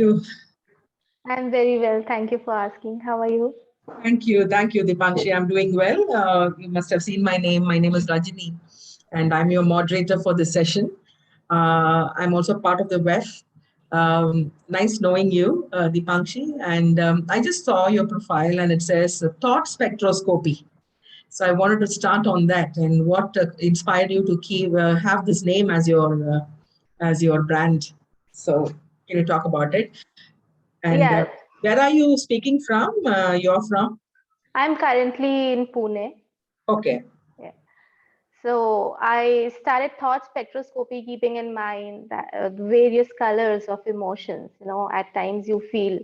You. I'm very well. Thank you for asking. How are you? Thank you, Dipankshi. I'm doing well. You must have seen my name. My name is Rajini, and I'm your moderator for this session. I'm also part of the WEF. Nice knowing you, Dipankshi. And I just saw your profile, and it says thought spectroscopy. So I wanted to start on that, and what inspired you to keep have this name as your brand. So can you talk about it? And Yes, where are you speaking from? You're from? I'm currently in Pune. Okay. Yeah. So I started thought spectroscopy, keeping in mind that various colors of emotions. At times you feel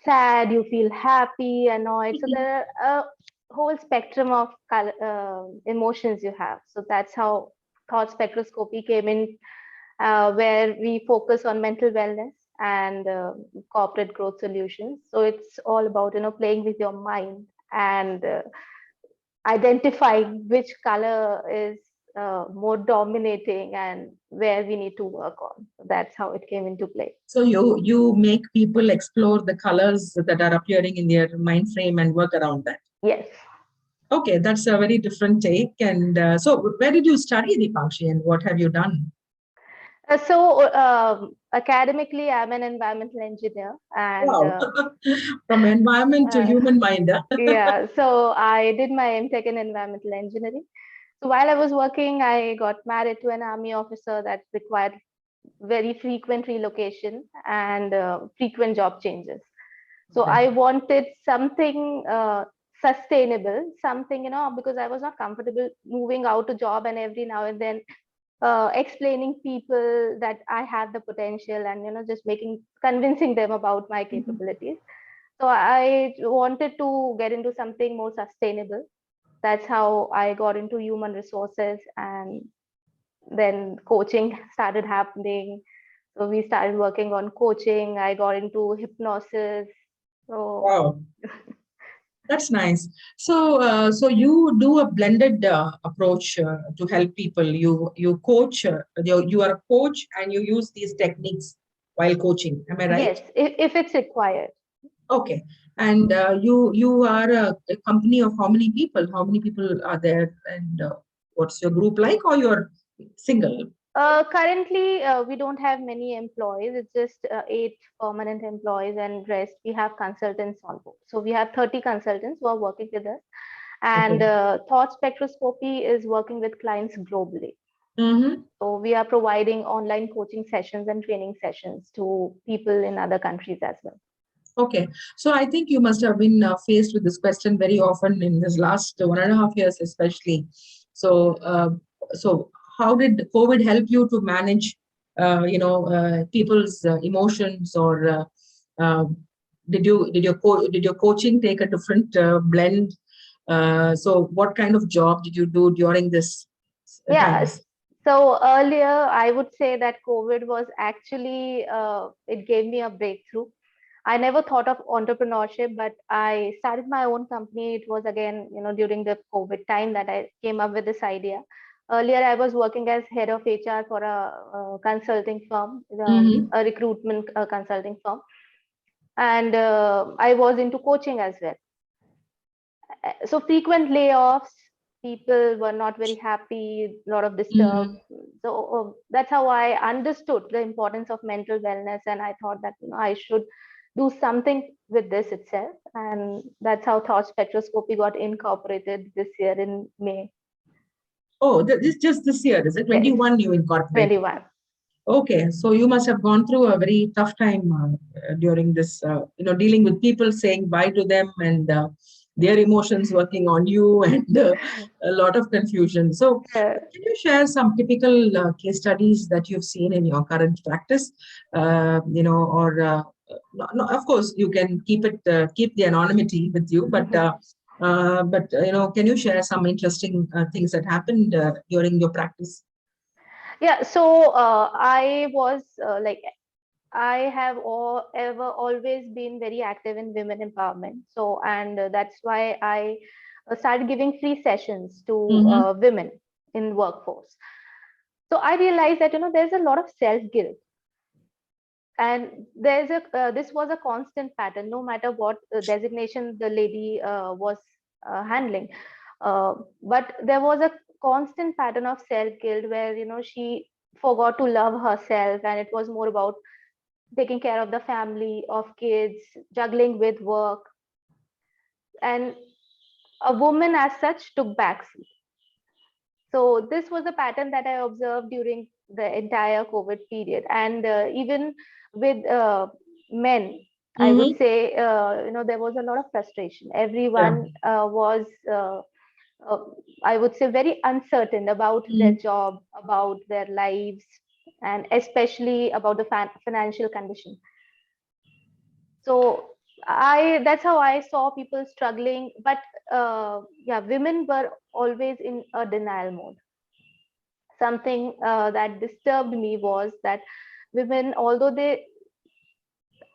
sad, you feel happy, annoyed. So there are a whole spectrum of color, emotions you have. So that's how thought spectroscopy came in, where we focus on mental wellness and corporate growth solutions. So it's all about playing with your mind and identifying which color is more dominating and where we need to work on. So that's how it came into play. So you make people explore the colors that are appearing in their mind frame and work around that. Yes. Okay, that's a very different take. And so, where did you study, Dipankshi, and what have you done? Academically, I'm an environmental engineer, and Wow, from environment to uh, human mind. yeah, so I did my MTech in environmental engineering. So while I was working, I got married to an army officer that required very frequent relocation and frequent job changes. So Okay. I wanted something sustainable, something, because I was not comfortable moving out to job and every now and then explaining people that I have the potential and, just convincing them about my capabilities. So I wanted to get into something more sustainable. That's how I got into human resources, and then coaching started happening. So we started working on coaching. I got into hypnosis. So Wow. That's nice. So you do a blended approach to help people. You coach. You are a coach, and you use these techniques while coaching. Am I right? yes, if it's required. Okay. And you are a company of how many people? How many people are there? And what's your group like, or you're single? Currently, we don't have many employees. It's just 8 permanent employees, and rest we have consultants on board. So we have 30 consultants who are working with us. And Okay. Thought Spectroscopy is working with clients globally. Mm-hmm. So we are providing online coaching sessions and training sessions to people in other countries as well. Okay. So I think you must have been faced with this question very often in this last 1.5 years, especially. So, so how did COVID help you to manage, people's emotions, or uh, did your coaching take a different blend? So, what kind of job did you do during this Yeah. time? So earlier, I would say that COVID was actually, it gave me a breakthrough. I never thought of entrepreneurship, but I started my own company. It was again, during the COVID time that I came up with this idea. Earlier, I was working as head of HR for a consulting firm, Mm-hmm. a recruitment consulting firm, and I was into coaching as well. So frequent layoffs, people were not very happy, a lot of disturb. Mm-hmm. So that's how I understood the importance of mental wellness, and I thought that I should do something with this itself, and that's how thought spectroscopy got incorporated this year in May. Oh, this just this year, is it? Yes, 21 you incorporated. 21. Okay, so you must have gone through a very tough time during this, dealing with people, saying bye to them, and their emotions working on you, and a lot of confusion. So, uh, can you share some typical case studies that you've seen in your current practice? Or no, no, of course, you can keep the anonymity with you, but can you share some interesting things that happened during your practice? yeah, so I was I have ever always been very active in women empowerment. So, and that's why I started giving free sessions to Mm-hmm. women in workforce. So I realized that there's a lot of self guilt And this was a constant pattern, no matter what designation the lady was handling. But there was a constant pattern of self guilt where she forgot to love herself, and it was more about taking care of the family, of kids, juggling with work, and a woman as such took backseat. So this was a pattern that I observed during the entire COVID period, and even with men, I would Mm-hmm. say there was a lot of frustration. Yeah. Everyone was, uh, I would say, very uncertain about their Mm-hmm. job, about their lives, and especially about the financial condition. So that's how I saw people struggling. But yeah, women were always in a denial mode. Something that disturbed me was that women, although they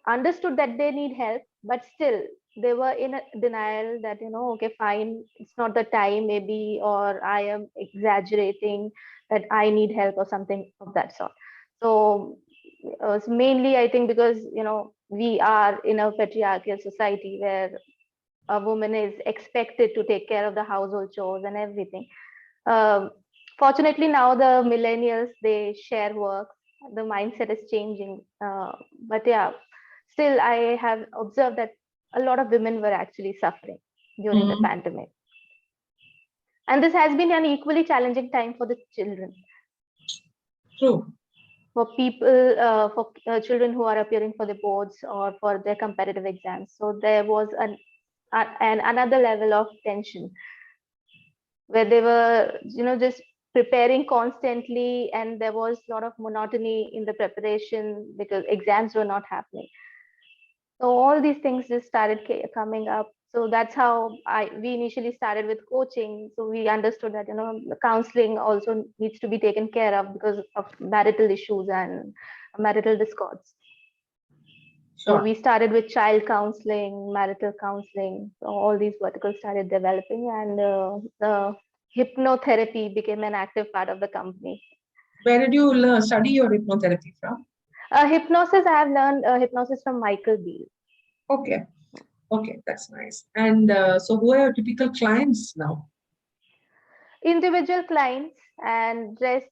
understood that they need help, but still they were in a denial that, okay, fine, it's not the time, maybe, or I am exaggerating, that I need help or something of that sort. So mainly, I think, because we are in a patriarchal society where a woman is expected to take care of the household chores and everything. um, Fortunately, now the millennials, they share work, the mindset is changing, but yeah, still I have observed that a lot of women were actually suffering during the Mm-hmm. pandemic, and this has been an equally challenging time for the children, True. for people, for children who are appearing for the boards or for their competitive exams. So there was an another level of tension where they were just preparing constantly, and there was a lot of monotony in the preparation because exams were not happening. So all these things just started coming up. So that's how we initially started with coaching. So we understood that the counseling also needs to be taken care of because of marital issues and marital discords. So Sure. we started with child counseling, marital counseling. So all these verticals started developing, and the hypnotherapy became an active part of the company. Where did you learn, study your hypnotherapy from? Hypnosis, I have learned hypnosis from Michael Beale. Okay. Okay, that's nice. And so, who are your typical clients now? Individual clients and just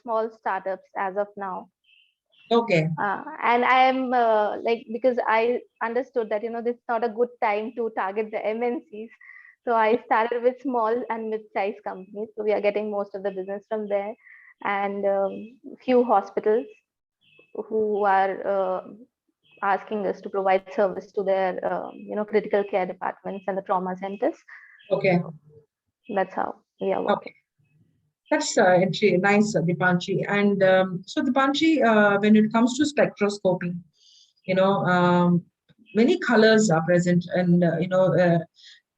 small startups as of now. Okay. And I am like, because I understood that this is not a good time to target the MNCs. So I started with small and mid-sized companies. So we are getting most of the business from there, and few hospitals who are asking us to provide service to their critical care departments and the trauma centers. Okay. That's how we are working. Okay. That's actually nice, Dipanshi. And so, Dipanshi, when it comes to spectroscopy, you know, many colors are present, and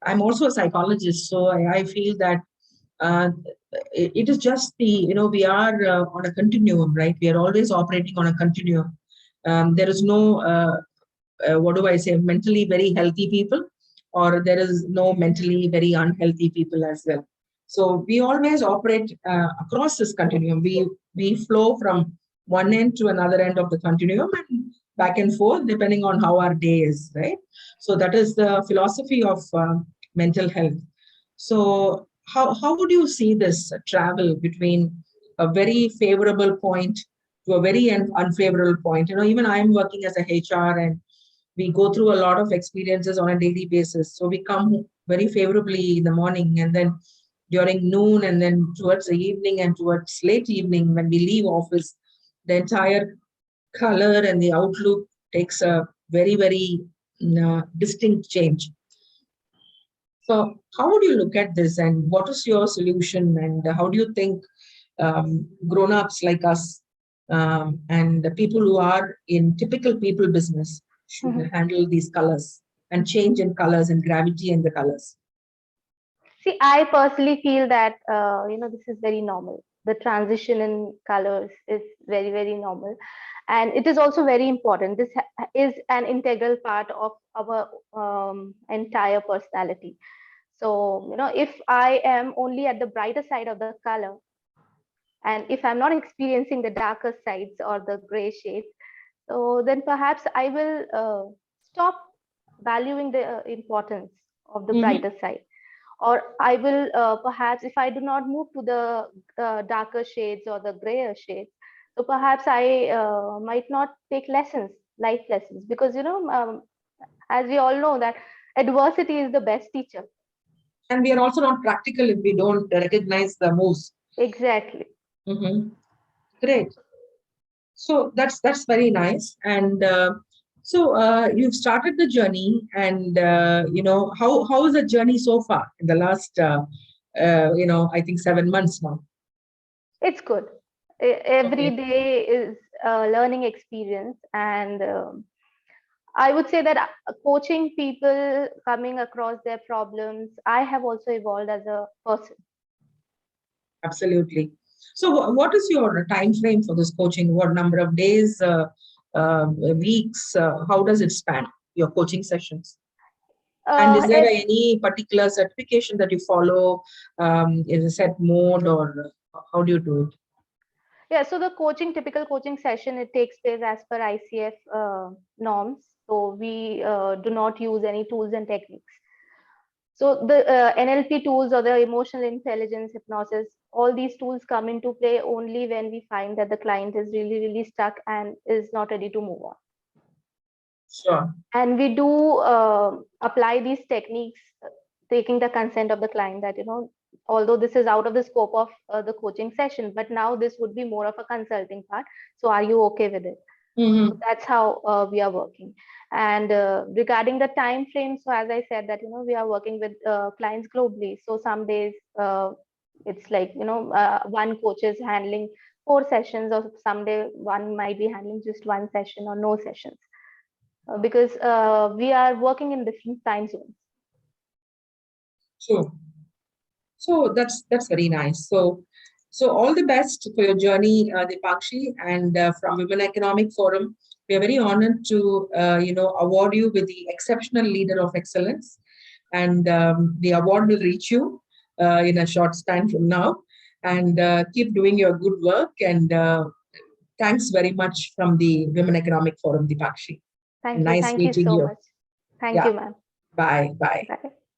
I'm also a psychologist, so I feel that uh, it is just we are on a continuum, right? We are always operating on a continuum. There is no what do I say, mentally very healthy people, or there is no mentally very unhealthy people as well. So we always operate across this continuum. We flow from one end to another end of the continuum and back and forth depending on how our day is, right? So that is the philosophy of mental health. So how would you see this travel between a very favorable point to a very unfavorable point? Even I'm working as a HR, and we go through a lot of experiences on a daily basis. So we come very favorably in the morning, and then during noon, and then towards the evening and towards late evening when we leave office, the entire color and the outlook takes a very, very distinct change. So how would you look at this, and what is your solution, and how do you think grown-ups like us and the people who are in typical people business should Mhm. handle these colors and change in colors and gravity in the colors? See, I personally feel that this is very normal. The transition in colors is very, very normal, and it is also very important. This is an integral part of our entire personality. So if I am only at the brighter side of the color, and if I'm not experiencing the darker sides or the gray shades, So then perhaps I will stop valuing the importance of the brighter side, or I will perhaps, if I do not move to the darker shades or the grayer shades, so perhaps I might not take lessons, life lessons, because as we all know that adversity is the best teacher. And we are also not practical if we don't recognize the moves. Exactly. Great. So that's very nice. And you've started the journey, and how is the journey so far in the last I think 7 months now? It's good. Every Okay. day is a learning experience, and I would say that coaching people, coming across their problems, I have also evolved as a person. Absolutely. So what is your time frame for this coaching? What number of days, weeks? How does it span your coaching sessions? And is there any particular certification that you follow? Is a set mode, or how do you do it? Yeah, so the typical coaching session, it takes place as per ICF norms. So we do not use any tools and techniques. So the NLP tools or the emotional intelligence, hypnosis, all these tools come into play only when we find that the client is really, really stuck and is not ready to move on. Sure. And we do apply these techniques, taking the consent of the client that, although this is out of the scope of the coaching session, but now this would be more of a consulting part. So are you okay with it? So that's how we are working. And regarding the time frame, so as I said that, we are working with clients globally. So some days it's like, one coach is handling 4 sessions, or someday one might be handling just 1 session or no sessions. Because we are working in different time zones. Sure. So that's very nice. So all the best for your journey, Dipakshi, and from Women Economic Forum, we are very honored to award you with the Exceptional Leader of Excellence, and the award will reach you in a short time from now. And keep doing your good work. And thanks very much from the Women Economic Forum, Dipakshi. Thank you. Nice Thank you meeting so you. much. Thank Yeah. you, ma'am. Bye. Bye. Bye.